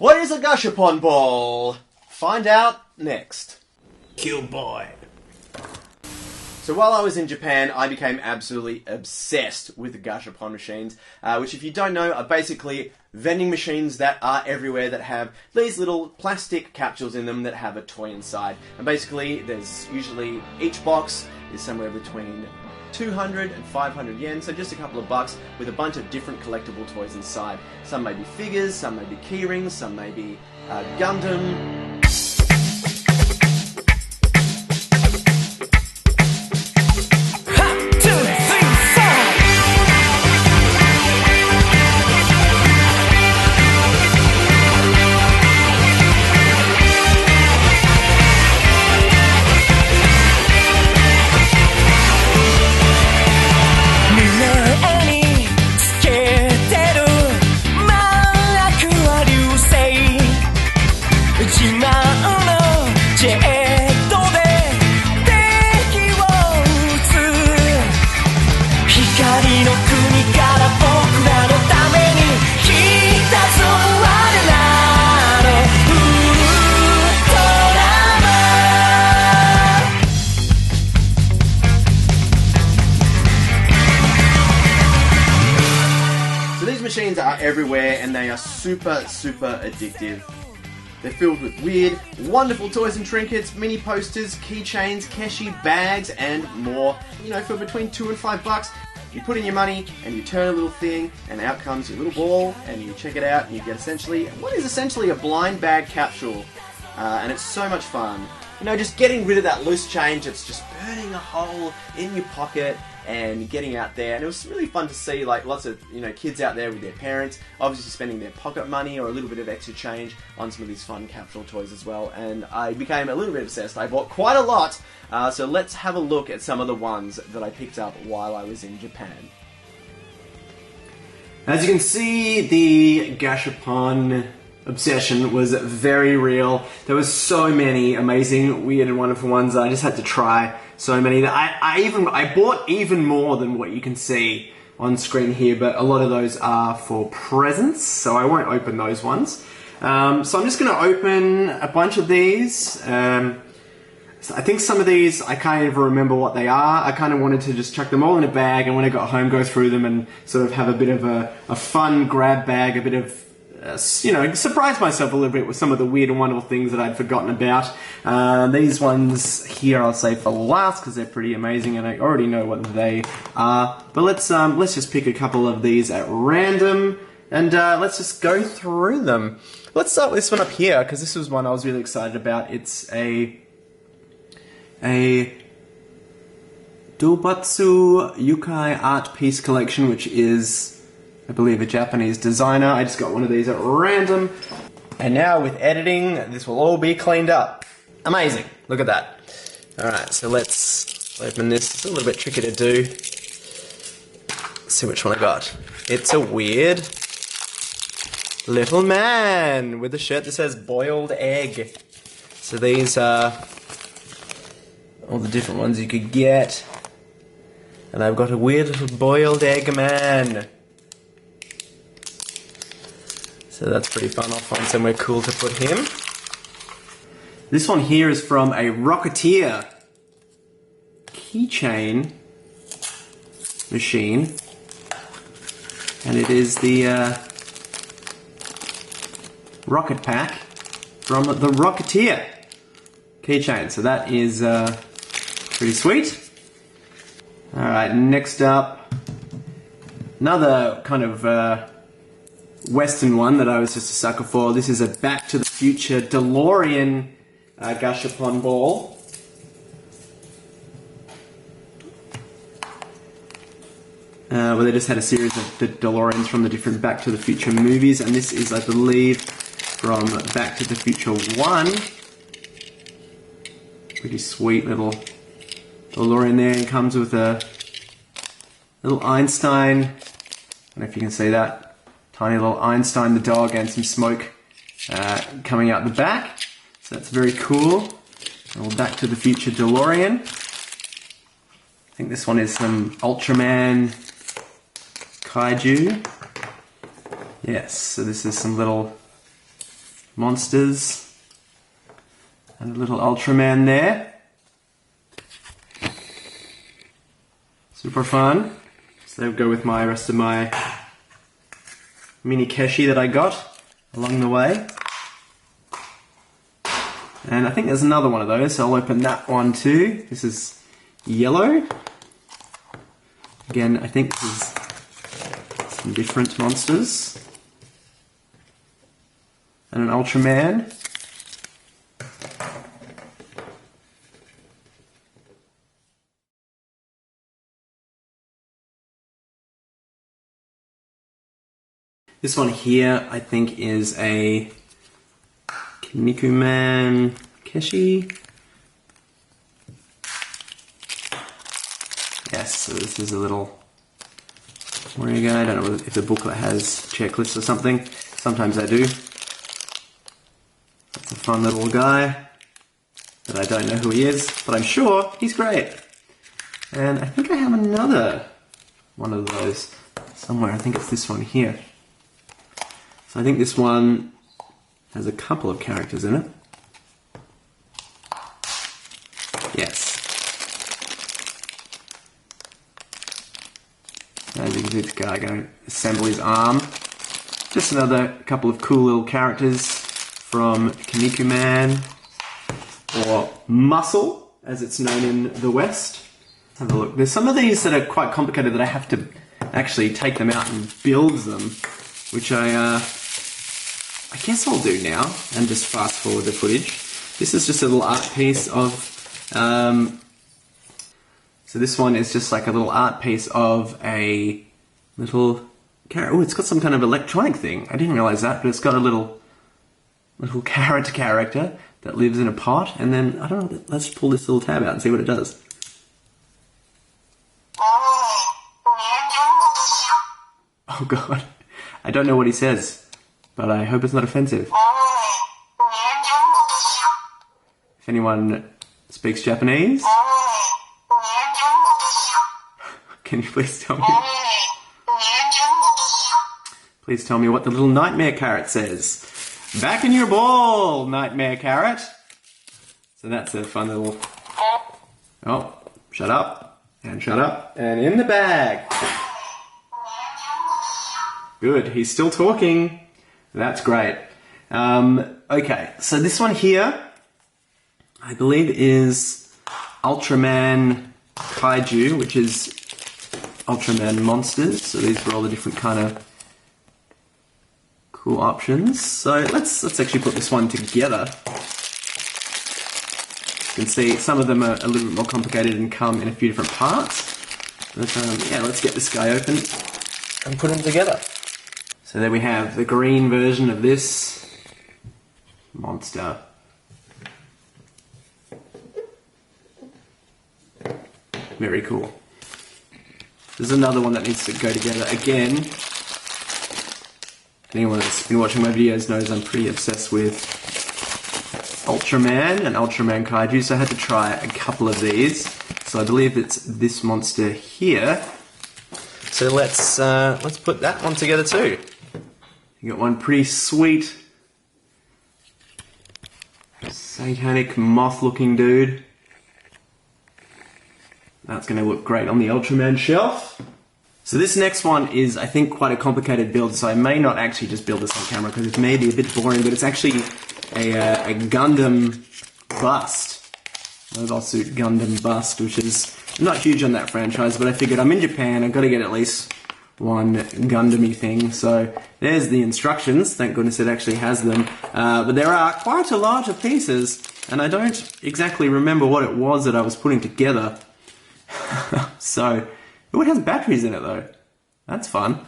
What is a Gashapon ball? Find out next. Kill boy. So while I was in Japan, I became absolutely obsessed with the Gashapon machines, which if you don't know are basically vending machines that are everywhere that have these little plastic capsules in them that have a toy inside. And basically there's usually, each box is somewhere between 200 and 500 yen, so just a couple of bucks with a bunch of different collectible toys inside. Some may be figures, some may be key rings, some may be Gundam. Machines are everywhere and they are super addictive. They're filled with weird, wonderful toys and trinkets, mini posters, keychains, keshi, bags, and more. You know, for between $2 and $5, you put in your money and you turn a little thing and out comes your little ball and you check it out and you get what is essentially a blind bag capsule. And it's so much fun. You know, just getting rid of that loose change that's just burning a hole in your pocket and getting out there. And it was really fun to see, like, lots of, you know, kids out there with their parents, obviously spending their pocket money or a little bit of extra change on some of these fun capsule toys as well. And I became a little bit obsessed. I bought quite a lot, so let's have a look at some of the ones that I picked up while I was in Japan. As you can see, the Gashapon obsession was very real. There was so many amazing, weird and wonderful ones that I just had to try. So many that I bought even more than what you can see on screen here, but a lot of those are for presents, so I won't open those ones. So I'm just going to open a bunch of these. So I think some of these I can't even remember what they are. I kind of wanted to just chuck them all in a bag and when I got home go through them and sort of have a bit of a fun grab bag, a bit of you know, surprise myself a little bit with some of the weird and wonderful things that I'd forgotten about. These ones here I'll save for last because they're pretty amazing and I already know what they are. But let's just pick a couple of these at random and let's just go through them. Let's start with this one up here because this was one I was really excited about. It's a Dobatsu Yukai art piece collection, which is, I believe, a Japanese designer. I just got one of these at random. And now with editing, this will all be cleaned up. Amazing. Look at that. Alright, so let's open this. It's a little bit tricky to do. Let's see which one I got. It's a weird little man with a shirt that says boiled egg. So these are all the different ones you could get. And I've got a weird little boiled egg man. So that's pretty fun. I'll find somewhere cool to put him. This one here is from a Rocketeer keychain machine. And it is the rocket pack from the Rocketeer keychain. So that is pretty sweet. Alright, next up, another kind of Western one that I was just a sucker for. This is a Back to the Future DeLorean Gashapon ball. Where they just had a series of the DeLoreans from the different Back to the Future movies, and this is, I believe, from Back to the Future 1. Pretty sweet little DeLorean there, and comes with a little Einstein. I don't know if you can see that. Tiny little Einstein the dog and some smoke coming out the back. So that's very cool. A little Back to the Future DeLorean. I think this one is some Ultraman Kaiju. Yes, so this is some little monsters. And a little Ultraman there. Super fun. So they'll go with my rest of my mini Keshi that I got along the way. And I think there's another one of those, so I'll open that one too. This is yellow. Again, I think this is some different monsters. And an Ultraman. This one here, I think, is a Kinnikuman Keshi. Yes, so this is a little warrior guy. I don't know if the booklet has checklists or something. Sometimes I do. That's a fun little guy that I don't know who he is, but I'm sure he's great. And I think I have another one of those somewhere. I think it's this one here. So I think this one has a couple of characters in it. Yes. As you can see, this guy going to assemble his arm. Just another couple of cool little characters from Kinnikuman, or m.u.s.c.l.e, as it's known in the West. Let's have a look. There's some of these that are quite complicated that I have to actually take them out and build them, which I guess I'll do now and just fast forward the footage. This is just a little art piece of, so this one is just like a little art piece of a little carrot. Oh, it's got some kind of electronic thing. I didn't realize that, but it's got a little carrot character that lives in a pot, and then, I don't know, let's pull this little tab out and see what it does. Oh god, I don't know what he says. But I hope it's not offensive. If anyone speaks Japanese, can you please tell me? Please tell me what the little nightmare carrot says. Back in your ball, nightmare carrot. So that's a fun little... Oh, shut up, and shut up, and in the bag. Good, he's still talking. That's great. Okay, so this one here, I believe is Ultraman Kaiju, which is Ultraman monsters. So these are all the different kind of cool options. So let's actually put this one together. You can see some of them are a little bit more complicated and come in a few different parts. But yeah, let's get this guy open and put him together. So there we have the green version of this monster. Very cool. There's another one that needs to go together again. Anyone that's been watching my videos knows I'm pretty obsessed with Ultraman and Ultraman Kaiju, so I had to try a couple of these. So I believe it's this monster here. So let's put that one together too. You got one pretty sweet satanic moth-looking dude. That's going to look great on the Ultraman shelf. So this next one is, I think, quite a complicated build, so I may not actually just build this on camera because it may be a bit boring, but it's actually a Gundam bust. Mobile Suit Gundam bust, which is not huge on that franchise, but I figured I'm in Japan, I've got to get at least one Gundam-y thing. So there's the instructions, thank goodness it actually has them. But there are quite a lot of pieces, and I don't exactly remember what it was that I was putting together. So, oh, it has batteries in it though. That's fun.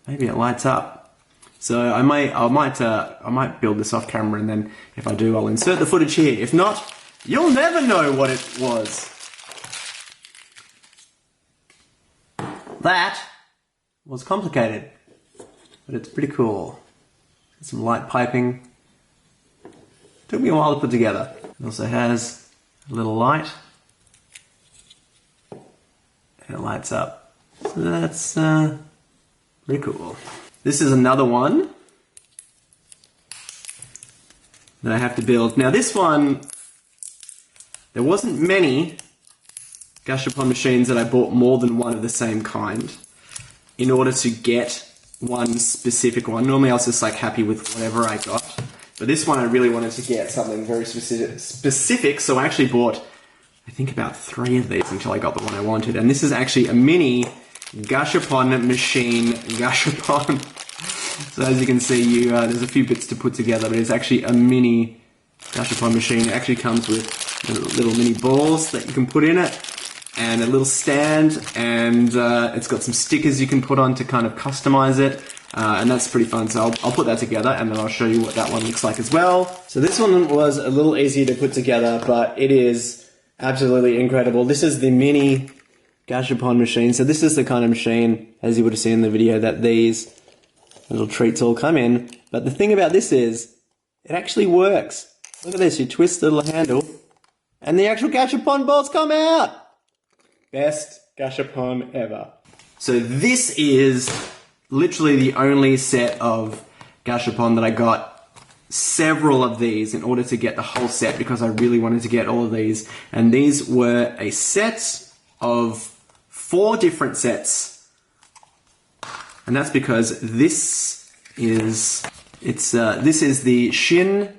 Maybe it lights up. So I might build this off camera, and then if I do, I'll insert the footage here. If not, you'll never know what it was. That was complicated, but it's pretty cool. Some light piping. Took me a while to put together. It also has a little light, and it lights up. So that's pretty cool. This is another one that I have to build. Now this one, there wasn't many Gashapon machines that I bought more than one of the same kind in order to get one specific one. Normally I was just like happy with whatever I got. But this one I really wanted to get something very specific, so I actually bought, I think, about 3 of these until I got the one I wanted. And this is actually a mini Gashapon machine Gashapon. So as you can see, there's a few bits to put together, but it's actually a mini Gashapon machine. It actually comes with little mini balls that you can put in it, and a little stand, and it's got some stickers you can put on to kind of customize it. And that's pretty fun, so I'll put that together and then I'll show you what that one looks like as well. So this one was a little easier to put together, but it is absolutely incredible. This is the mini Gashapon machine. So this is the kind of machine, as you would have seen in the video, that these little treats all come in. But the thing about this is, it actually works. Look at this, you twist the little handle and the actual Gashapon balls come out. Best Gashapon ever. So this is literally the only set of Gashapon that I got several of these in order to get the whole set, because I really wanted to get all of these. And these were a set of 4 different sets. And that's because this is the Shin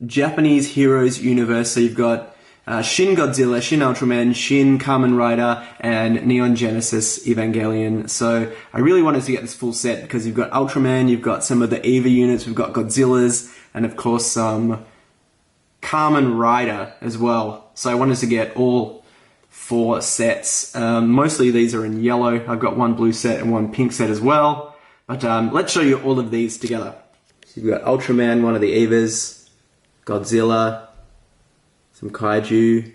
Japanese Heroes universe. So you've got Shin Godzilla, Shin Ultraman, Shin Kamen Rider, and Neon Genesis Evangelion. So I really wanted to get this full set because you've got Ultraman, you've got some of the EVA units, we've got Godzillas, and of course some Kamen Rider as well. So I wanted to get all 4 sets. Mostly these are in yellow. I've got 1 blue set and 1 pink set as well. But let's show you all of these together. So you've got Ultraman, one of the EVAs, Godzilla, some Kaiju,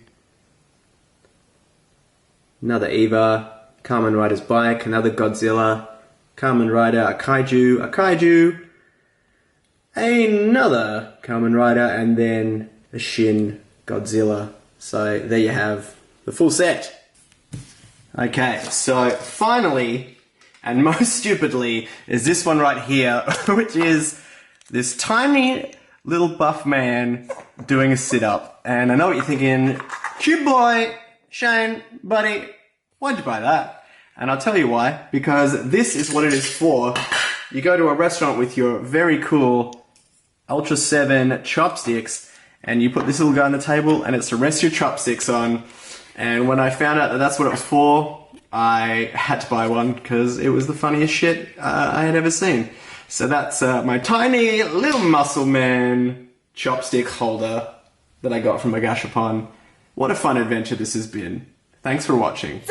another EVA, Kamen Rider's bike, another Godzilla, Kamen Rider, a Kaiju, another Kamen Rider, and then a Shin Godzilla. So there you have the full set. Okay, so finally, and most stupidly, is this one right here, which is this tiny little buff man doing a sit-up. And I know what you're thinking, cute boy, Shane, buddy, why'd you buy that? And I'll tell you why, because this is what it is for. You go to a restaurant with your very cool Ultra 7 chopsticks, and you put this little guy on the table, and it's to rest your chopsticks on. And when I found out that that's what it was for, I had to buy one, because it was the funniest shit I had ever seen. So that's my tiny little muscle man chopstick holder that I got from a Gashapon. What a fun adventure this has been. Thanks for watching.